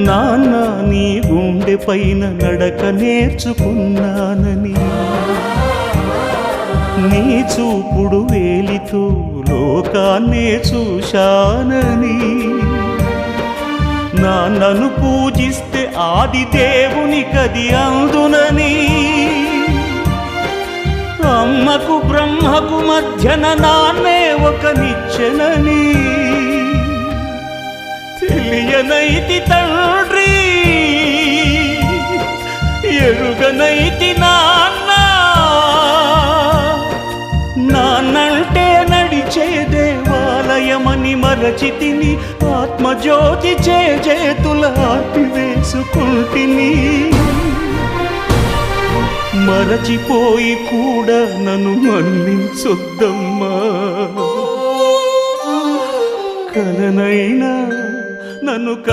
నాన్న నీ గుండె పైన నడక నేర్చుకున్నానని, నీ చూపుడు వేలితో లోకాన్నే చూశానని, నాన్నను పూజిస్తే ఆది దేవునికది అందునని, అమ్మకు బ్రహ్మకు మధ్యన నాన్నే ఒక నిచ్చెనని తెలియనైతి తండ్రి, ఎరుగనైతి నాన్న. నాన్నంటే నడిచే దేవాలయమని మరచితిని, ఆత్మజ్యోతి చేతుల ఆపివేసుకుంటిని. మరచిపోయి కూడా నన్ను మన్నించొద్దమ్మా, కలనైనా నన్ను